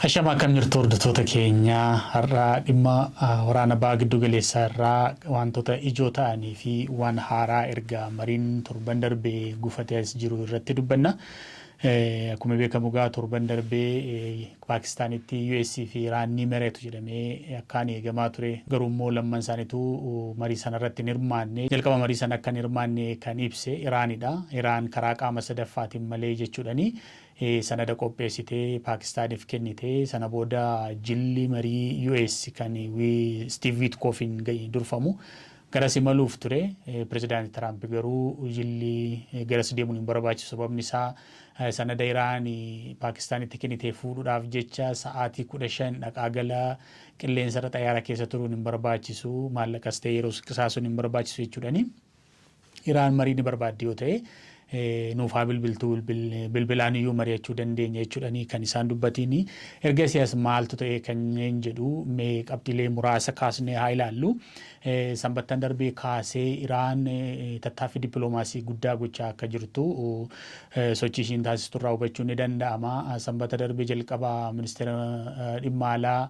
Ashamaa kan jirtu hordoftoota keenyaa har'aa dhimma waraana ba'aa giddu galeessaa irraa wantoota ijoo ta'anii fi waan haaraa erga mariin torban darbee gufatee as jiru irratti dubbanna. Akkuma beekamu gaa torban darbee Paakistaanitti US fi Iraan ni mari'atu jedhamee akkaan eegamaa ture. Garuu immoo lamman isaaniitu marii sana irratti hin hirmaanne. Jalqaba marii sana akka hin hirmaanne kan ibse Iraanidha. Iraan karaa qaama sadaffaatiin malee jechuudhani. Sanada qopheessitee Paakistaaniif kennitee sana booda jilli marii US kan Steve Witkoofin durfamu garas imaluuf ture. Pirezidaantii Tiraamp garuu jilli garas deemuun hin barbaachisu. Sababni isaa sanada Iraan Paakistaanitti kennitee fuudhuudhaaf jecha sa'aatii 15 dhaqaa galaa qilleensarra xayyaara keessa turuun hin barbaachisu. Maallaqas ta'e yeroo qisaasuun hin barbaachisu jechuudhani. Iraan marii ni barbaaddi yoo ta'e nuuf haa bilbiltuu bilbilaan iyyuu mari'achuu dandeenya jechuudhani kan isaan dubbatini. Erga siyaas maaltu ta'e kan jedhu mee qabxiilee muraasa kaasnee haa ilaallu. Sanbattan darbee kaasee Iraan tattaaffii dippiloomaasii guddaa gochaa akka jirtu sochii ishiin taasistu irraa hubachuun ni danda'ama. Sanbata darbee jalqaba ministeera dhimma alaa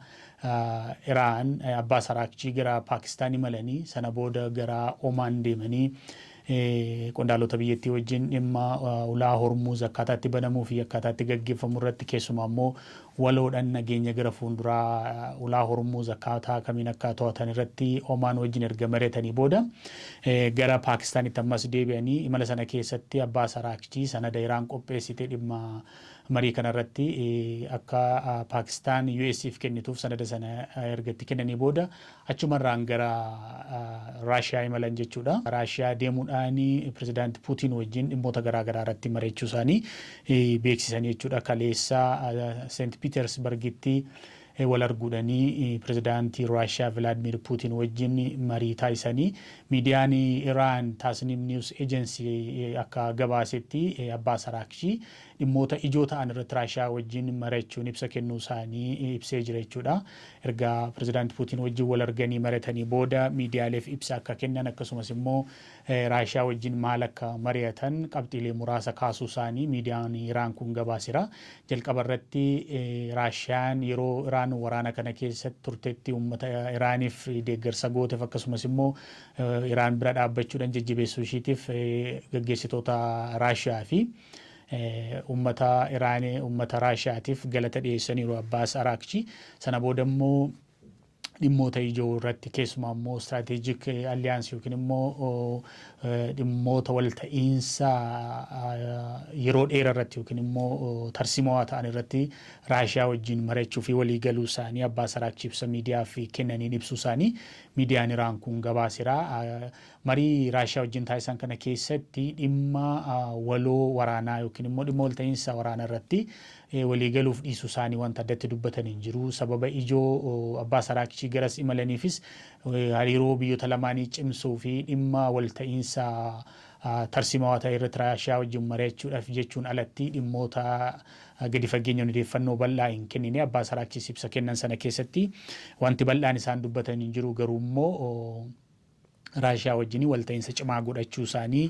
Iraan Abbaas Araghchi gara Paakistaan imalanii sana booda gara Omaan deemanii qondaalota biyyattii wajjin dhimma ulaa Hormuuz akkaataatti banamuu fi akkaataatti gaggeeffamu irratti keessumaa immoo waloodhaan nageenya gara fuulduraa ulaa Hormuuz akkaataa kamiin akka to'atan irratti Omaan wajjin erga mari'atanii booda gara Paakistaanitti ammas deebi'anii imala sana keessatti Abbaas Araghchi sanada Iraan qopheessite dhimma marii kanarratti akka Paakistaan US'if kennituuf sanada sana ergatti kennanii booda achumarraan gara Raashiyaa imalan jechuudha. Raashiyaa deemuudhaan pirezidaantii Puutiin wajjin dhimmoota garaagaraa irratti mari'achuu isaanii beeksisanii jechuudha. Kaleessaa Seent Piitersbargitti wal arguudhanii pirezidaantii Raashiyaa Vilaadimir Puutiin wajjin marii taasisanii miidiyaan Iraan Tasnim News Agency akka gabaasetti Abbaas Araghchi dhimmoota ijoo ta'an irratti Raashiyaa wajjin mari'achuun ibsa kennuu isaanii ibsee jira jechuudha. Erga pirezidaantii Puutiin wajjin wal arganii mari'atanii booda miidiyaaleef ibsa akka kennan akkasumas immoo Raashiyaa wajjin maal akka mari'atan qabxiilee muraasa kaasuu isaanii miidiyaan Iraan kun gabaaseera. Jalqaba irratti Raashiyaan yeroo Iraan waraana kana keessatti turteetti uummata Iraaniif deeggarsa gooteef akkasumas immoo Iraan bira dhaabbachuudhaan jajjabeessuu ishiitiif gaggeessitoota Raashiyaa fi uummata Iraanii uummata Raashiyaatiif galata dhiyeessaniiru Abbaas Araghchi. Sana booda immoo dhimmoota ijoo irratti keessumaa immoo istiraatiijik alliyaansii yookiin immoo dhimmoota walta'iinsa yeroo dheeraa irratti yookiin immoo tarsimoo ta'an irratti Raashiyaa wajjin mari'achuu fi walii galuu isaanii Abbaas Araghchi ibsa miidiyaaf kennaniin ibsuu isaanii miidiyaan Iraan kun gabaaseera. Marii Raashiyaa wajjin taasisan kana keessatti dhimma waloo waraanaa yookiin immoo dhimma walta'iinsa waraanaa irratti walii galuuf dhiisuu isaanii wanta addatti dubbatan hin jiru. Sababa ijoo Abbaas Araghchi garas imalaniifis hariiroo biyyoota lamaanii cimsuu fi dhimma walta'iinsa tarsimoo ta'e irratti Raashiyaa wajjin mari'achuudhaaf jechuun alatti dhimmoota gadi fageenyaan odeeffannoo bal'aa hin kennine. Abbaas Araghchi ibsa kennan sana keessatti wanti bal'aan isaan dubbatan hin jiru. Garuu immoo Raashiyaa wajjin walta'iinsa cimaa godhachuu isaanii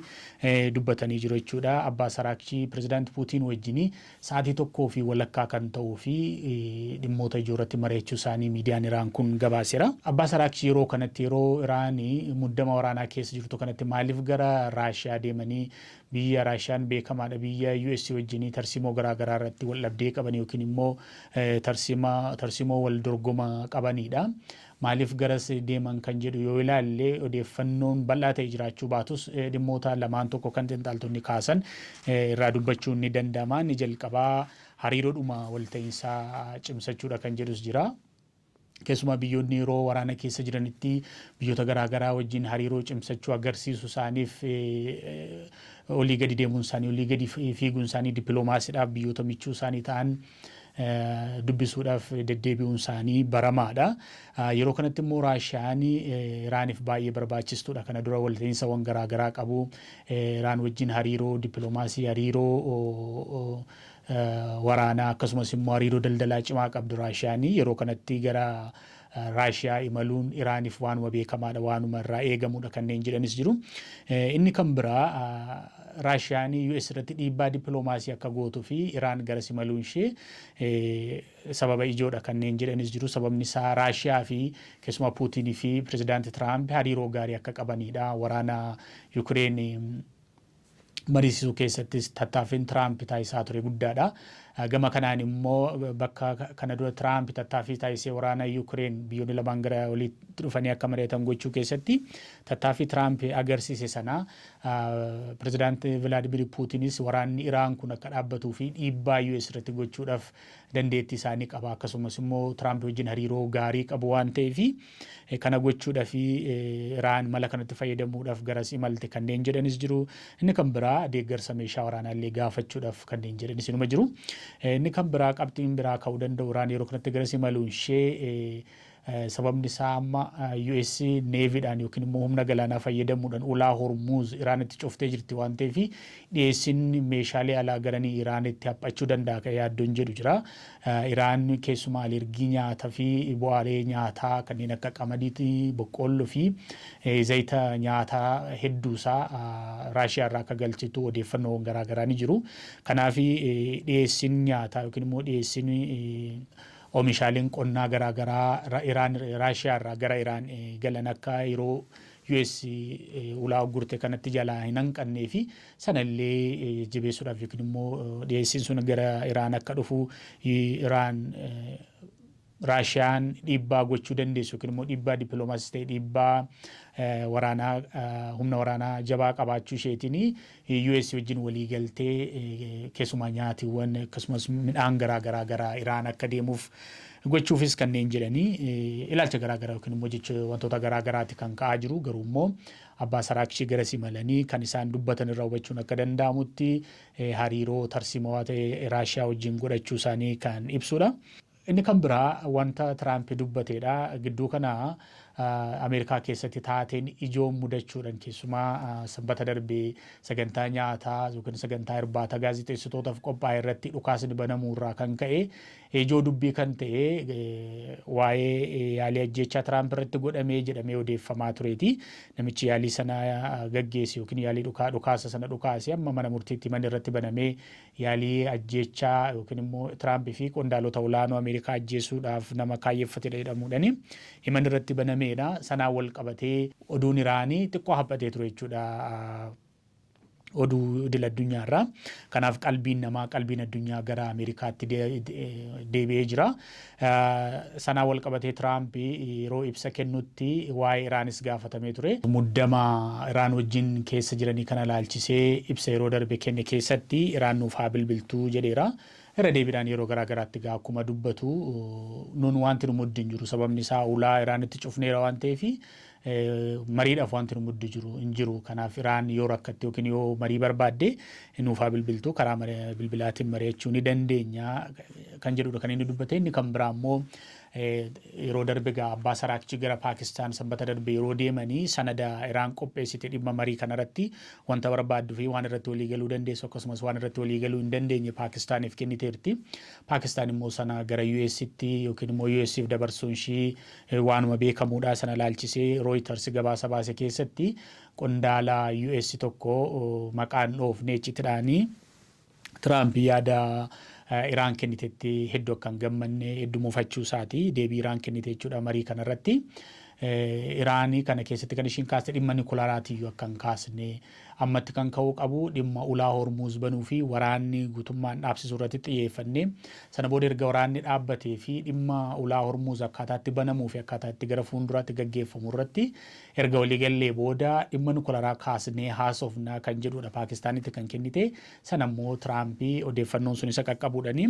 dubbatanii jiru jechuudha. Abbaas Araghchi pirezidaantii Puutiin wajjin sa'aatii tokkoo fi walakkaa kan ta'uu fi dhimmoota ijoo irratti mari'achuu isaanii miidiyaan Iraan kun gabaaseera. Abbaas Araghchi yeroo kanatti yeroo Iraan muddama waraanaa keessa jirtu kanatti maaliif gara Raashiyaa deemanii biyya Raashiyaan beekamaadha biyya US wajjin tarsimoo garaagaraa irratti wal dhabdee qaban yookiin immoo tarsimoo wal dorgoma qabanidha. Maaliif garas deeman kan jedhu yoo ilaalle odeeffannoon bal'aa ta'e jiraachuu baatus dhimmoota lamaan tokko kan xiinxaltoonni kaasan irraa dubbachuun ni danda'ama. Inni jalqabaa hariiroodhuma walta'iinsaa cimsachuudha kan jedhus jira. Keessumaa biyyoonni yeroo waraana keessa jiranitti biyyoota garaagaraa wajjin hariiroo cimsachuu agarsiisu isaaniif olii gadi deemuun isaanii olii gadi fiiguun isaanii dippiloomaasiidhaaf biyyoota michuu isaanii ta'an dubbisuudhaaf deddeebi'uun isaanii baramaadha. Yeroo kanatti immoo Raashiyaan Iraaniif baay'ee barbaachistuudha. Kana dura walta'iinsawwan garaagaraa qabu. Iraan wajjin hariiroo dippiloomaasii hariiroo waraanaa akkasumas immoo hariiroo daldalaa cimaa qabdu Raashiyaan yeroo kanatti gara Raashiyaa imaluun Iraaniif waanuma beekamaadha waanuma irraa eegamudha kanneen jedhanis jiru. Inni kan biraa Raashiyaan US irratti dhiibbaa dippiloomaasii akka gootuu fi Iraan gara simaluun ishee sababa ijoodha kanneen jedhanis jiru. Sababni isaa Raashiyaa fi keessumaa Puutinii fi pirezidaantii Tiraamp hariiroo gaarii akka qabanidha. Waraana Yuukireen mariisisuu keessattis tattaaffiin Tiraamp taasisaa ture guddaadha. Gama kanaan immoo bakka kana dura Tiraamp tattaaffii taasisee waraana Yuukireen biyyoonni lamaan gara walitti dhufanii akka mari'atan gochuu keessatti tattaaffii Tiraamp agarsiise sana pirezidaantii Vilaadimir Puutinis waraanni Iraan kun akka dhaabbatuu fi dhiibbaa US irratti gochuudhaaf dandeettii isaanii qaba. Akkasumas immoo Tiraamp wajjin hariiroo gaarii qabu waan ta'eef kana gochuudhaaf Iraan mala kanatti fayyadamuudhaaf garas imalte kanneen jedhanis jiru. Inni kan biraa deeggarsa meeshaa waraanaallee gaafachuudhaaf kanneen jedhanis inuma jiru. Inni kan biraa qabxiin biraa ka'uu danda'u Iraan yeroo kanatti garas imaluun ishee sababni isaa amma US neeviidhaan yookiin immoo humna galaanaa fayyadamuudhaan ulaa Hormuz Iraanitti cuftee jirti waan ta'eef dhiyeessiin meeshaalee alaa garanii Iraanitti haphachuu danda'a kan yaaddoon jedhu jira. Iraan keessumaa alergii nyaataa fi bu'aalee nyaataa kanneen akka qamadii, boqqolloo fi zayita nyaataa hedduusaa Raashiyaa irraa akka galchitu odeeffannoon garaagaraa ni jiru. Kanaaf dhiyeessiin nyaataa yookiin immoo dhiyeessiin oomishaaleen qonnaa garaagaraa Iraan Raashiyaa irraa gara Iraan galan akka yeroo US ulaa gurte kanatti jalaa hin hanqannee fi sanallee jabeessuudhaaf yookiin immoo dhiyeessiin sun gara Iraan akka dhufu Iraan Raashiyaan dhiibbaa gochuu dandeessu yookiin immoo dhiibbaa dippiloomaasii ta'e dhiibbaa waraanaa humna waraanaa jabaa qabaachuu isheetiin US wajjin walii galtee keessumaa nyaatiiwwan akkasumas midhaan garaagaraa Iraan akka deemuuf gochuufis kanneen jedhanii ilaalcha garaagaraa yookiin immoo jecha wantoota garaagaraatti kan ka'aa jiru. Garuu immoo abbaa saraakshii gara simalanii kan isaan dubbatan irraa hubachuun akka danda'amutti hariiroo tarsiimaa ta'e Raashiyaa wajjin godhachuu isaanii kan ibsudha. Inni kan biraa wanta Tiraamp dubbateedha. Gidduu kana Ameerikaa keessatti taateen ijoon mudachuudhaan keessumaa sanbata darbee sagantaa nyaataa yookiin sagantaa irbaata gaazexeessitootaaf qophaa'e irratti dhukaasni banamuu irraa kan ka'e ijoo dubbii kan ta'e waa'ee yaalii ajjeechaa Tiraamp irratti godhamee jedhamee odeeffamaa tureeti. Namichi yaalii sana gaggeesse yookiin yaalii dhukaasa sana dhukaase amma mana murtiitti manni irratti banamee yaalii ajjeechaa yookiin immoo Tiraamp fi qondaalota olaanoo Ameerikaa ajjeesuudhaaf nama kaayeffatedha jedhamuudhaani himanni irratti banamee sanaan wal qabatee oduun Iraanii xiqqoo haphatee ture jechuudha. Oduu idil addunyaarraa. Kanaaf qalbiin addunyaa gara Ameerikaatti deebi'ee jira. Sanaan wal qabatee Tiraamp yeroo ibsa kennutti waa'ee Iraanis gaafatamee ture. Muddama Iraan wajjin keessa jiranii kana ilaalchisee ibsa yeroo darbe kenne keessatti Iraan nuuf haa bilbiltuu jedheera. Irra deebiidhaan yeroo garaagaraatti akkuma dubbatu nuun wanti nu muddi hin jiru. Sababni isaa ulaa Iraanitti cufneera waan ta'eef mariidhaaf wanti nu muddi hin jiru. Kanaaf Iraan yoo rakkatti yookiin yoo marii barbaadde nuuf haa bilbiltuu karaa bilbilaatiin mari'achuu ni dandeenya kan jedhudha kan inni dubbate. Inni kan biraa immoo yeroo darbe abbaa saraakchi gara Paakistaan sanbata darbe yeroo deemanii sanada Iraan qopheessite dhimma marii kanarratti wanta barbaaddu fi waan irratti walii galuu dandeessu akkasumas waan irratti walii galuu hin dandeenye Paakistaaniif kenniteerti. Paakistaan immoo sana gara US'tti yookiin immoo US'if dabarsuun ishii waanuma beekamuudha. Sana ilaalchisee Reuters gabaasa baase keessatti qondaala US tokko maqaan dhoofnee iccitidhaanii Tiraamp yaada Iraan kennitetti hedduu akka hin gammanne hedduu muufachuu isaati deebii Iraan kennite jechuudha marii kanarratti. Iraanii kana keessatti kan ishiin kaaste dhimma niwukilaaraatiyyuu akka hin kaasne ammatti kan ka'uu qabu dhimma ulaa Hormuz banuu fi waraanni guutummaan dhaabsisuu irratti xiyyeeffanne sana booda erga waraanni dhaabbatee fi dhimma ulaa Hormuz akkaataatti banamuu fi akkaataatti gara fuulduraatti gaggeeffamu irratti erga waliigallee booda dhimma niwukilaraa kaasnee haasofnaa kan jedhudha Paakistaanitti kan kennite. Sana immoo Tiraamp odeeffannoon sun isa qaqqabuudhaani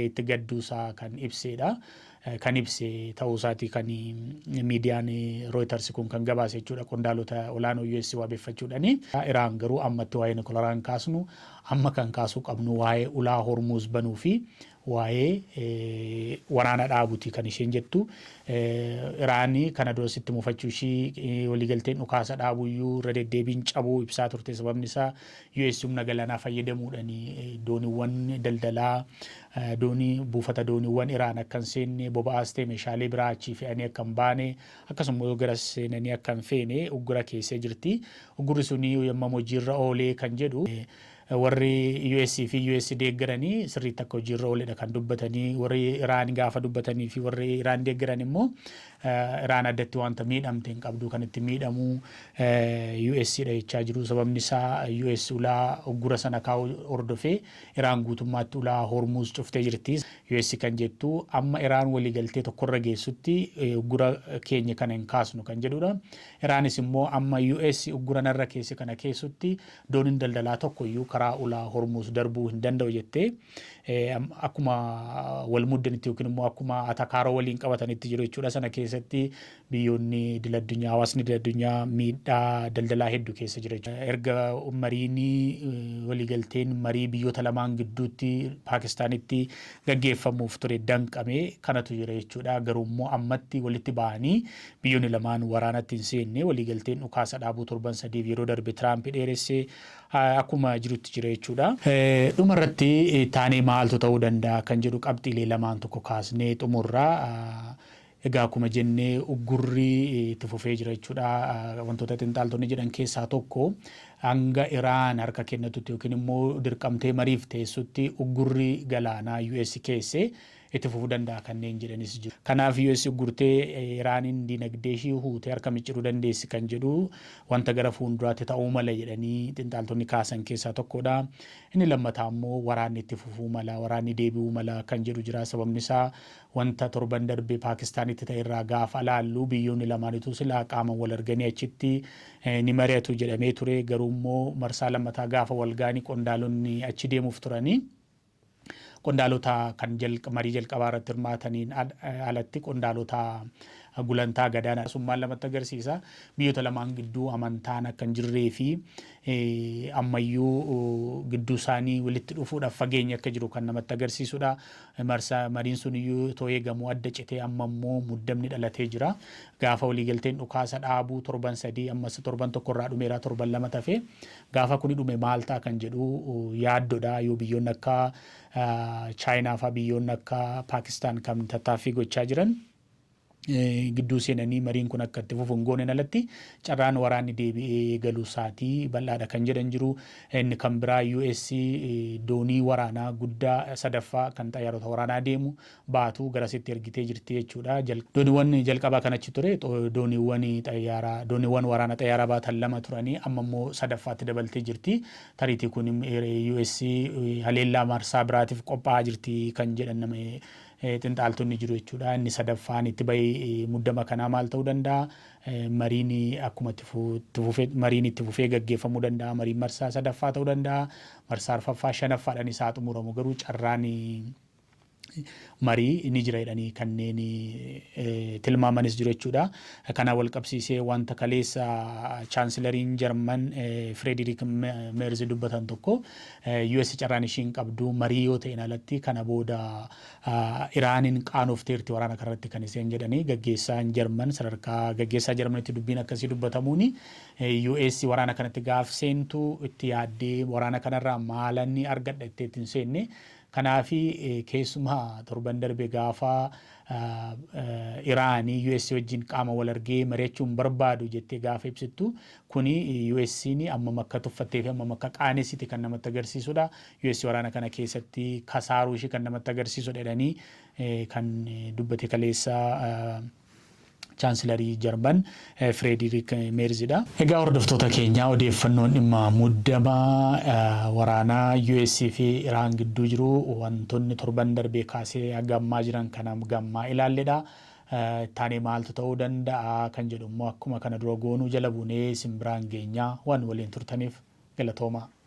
itti gadduusaa kan ibsedha. Kan ibse ta'uu isaati kan miidiyaan Reuters kun kan gabaase jechuudha qondaalota olaanoo US wabeeffachuudhaani. Iraan garuu ammatti waa'ee niwukilaraa kaasnu amma kan kaasuu qabnu waa'ee ulaa Hormuz banuu fi waa'ee waraana dhaabuuti kan isheen jettu. Iraanii kana dura sitti mufachuu ishii waliigalteen dhukaasa dhaabuyyuu irra deddeebiin cabuu ibsaa turte. Sababni isaa US humna galaanaa fayyadamuudhaan dooniiwwan daldalaa buufata dooniiwwan Iraan akka hin seenne boba'aas ta'e meeshaalee biraa achii fe'anii akka hin baane akkasumas gara seenanii akka hin feene uggura keessee jirti. Uggurri suni yommuu hojiirra oolee kan jedhu warri US fi US deeggaranii sirriitti akka hojiirra ooledha kan dubbatanii. Warri Iraan gaafa dubbatanii fi warri Iraan deeggaran immoo Iraan addatti wanta miidhamte hin qabdu kan itti miidhamu US dha jechaa jiru. Sababni isaa US ulaa uggura sana kaa'u hordofee Iraan guutummaatti ulaa Hormuz cuftee jirti. US kan jettu amma Iraan waliigaltee tokkorra geessutti uggura keenya kana hin kaasnu kan jedhudha. Iraanis immoo amma US uggura narra keesse kana keessutti dooniin daldalaa tokkoyyuu karaa ulaa Hormuz darbuu hin danda'u jettee akkuma wal muddanitti yookiin immoo akkuma atakaaroo waliin qabatanitti jiru jechuudha. Sana keessatti biyyoonni idil-addunyaa hawaasni idil-addunyaa miidhaa daldalaa hedduu keessa jira. Erga mariin waliigalteen marii biyyoota lamaan gidduutti Paakistaanitti gaggeeffamuuf ture danqamee kanatu jira jechuudha. Garuu immoo ammatti walitti ba'anii biyyoonni lamaan waraanatti hin seenne waliigalteen dhukaasa dhaabuu torban sadiif yeroo darbe Tiraamp dheeressee akkuma jirutti jira jechuudha. Dhumarratti taanee maaltu ta'uu danda'a kan jedhu qabxiilee lamaan tokko kaasnee xumurraa. Egaa akkuma jennee uggurri itti fufee jira jechuudha. Wantoota xiinxaltoonni jedhan keessaa tokko hanga Iraan harka kennatutti yookiin immoo dirqamtee mariif teessutti uggurri galaanaa US keesse itti fufuu danda'a kanneen jedhanis jiru. Kanaaf US uggurtee Iraaniin dinagdee ishii huutee harka micciruu dandeessi kan jedhu wanta gara fuulduraatti ta'uu mala jedhanii xiinxaltoonni kaasan keessaa tokkodha. Inni lammataa immoo waraanni itti fufuu mala, waraanni deebi'uu mala kan jedhu jira. Sababni isaa wanta torban darbee Paakistaanitti ta'e irraa gaafa laallu biyyoonni lamaanitu silaa qaama wal arganii achitti ni mari'atu jedhamee ture. Garuu immoo marsaa lammataa gaafa walgaanii qondaalonni achi deemuuf turanii qondaalota kan marii jalqabaa irratti hirmaataniin alatti qondaalota gulantaa gadaanaa summaan lamatti agarsiisa. Biyyoota lamaan gidduu amantaan akka hin jirree fi ammayyuu gidduu isaanii walitti dhufuudhaaf fageenya akka jiru kan namatti agarsiisudha. Mariin sun iyyuu too eegamu adda citee amma immoo muddamni dhalatee jira. Gaafa waliigalteen dhukaasa dhaabuu torban sadii ammas torban tokkorraa dhumeera torban lama tafe gaafa kuni dhume maal ta'a kan jedhu yaaddodha. Yoo biyyoonni akka Chaayinaa fa'aa biyyoonni akka Paakistaan kan tattaaffii gochaa jiran gidduu seenanii mariin kun akka itti fufuun gooneen alatti carraan waraanni deebi'ee galuu isaatii bal'aadha kan jedhan jiru. Inni kan biraa US doonii waraanaa guddaa sadaffaa kan xayyaarota waraanaa deemu baatu garasitti ergitee jirti jechuudha. Dooniiwwan jalqabaa kan achi ture dooniiwwan waraanaa xayyaaraa baatan lama turanii amma immoo sadaffaatti dabaltee jirti. Tariitii kun US haleellaa marsaa biraatiif qophaa'aa jirti kan jedhan xiinxaltoonni jiru jechuudha. Inni sadaffaan itti bahee muddama kanaa maal ta'uu danda'a? Mariin akkuma itti fufee gaggeeffamuu danda'a. Mariin marsaa sadaffaa ta'uu danda'a. Marsaa arfaffaa shanaffaadhaan isaa xumuramu garuu carraan marii ni jira jedhanii kanneen tilmaamanis jiru jechuudha. Kana wal qabsiisee wanta kaleessa chaansilariin Jarman Frederick Merz dubbatan tokko US carraan ishiin qabdu marii yoo ta'in alatti kana booda Iraanin qaanofteerti waraana kanarratti kan iseen jedhanii gaggeessaan Jarman sadarkaa gaggeessaa Jarmanitti dubbiin akkasii dubbatamuuni US waraana kanatti gaaf seentu itti yaaddee waraana kanarraa maalanni argadha ittiin seenne. Kanaafi keessumaa torban darbe gaafa Iraanii US wajjin qaama wal argee mari'achuun barbaadu jettee gaafa ibsittu kuni US'n amma akka tuffattee fi amma akka qaanessite kan namatti agarsiisudha. US waraana kana keessatti kasaaruu ishee kan namatti agarsiisudha jedhanii kan dubbate kaleessa chaansilarii Jarman Frederick Merzidha. Egaa hordoftoota keenyaa odeeffannoon dhimma muddama waraanaa US fi Iraan gidduu jiru wantoonni torban darbee kaasee gammaa jiran kana gammaa ilaalledha. Taanee maaltu ta'uu danda'a kan jedhu immoo akkuma kana dura goonuu jala buunee simbiraan geenyaa waan waliin turtaniif galatoomaa.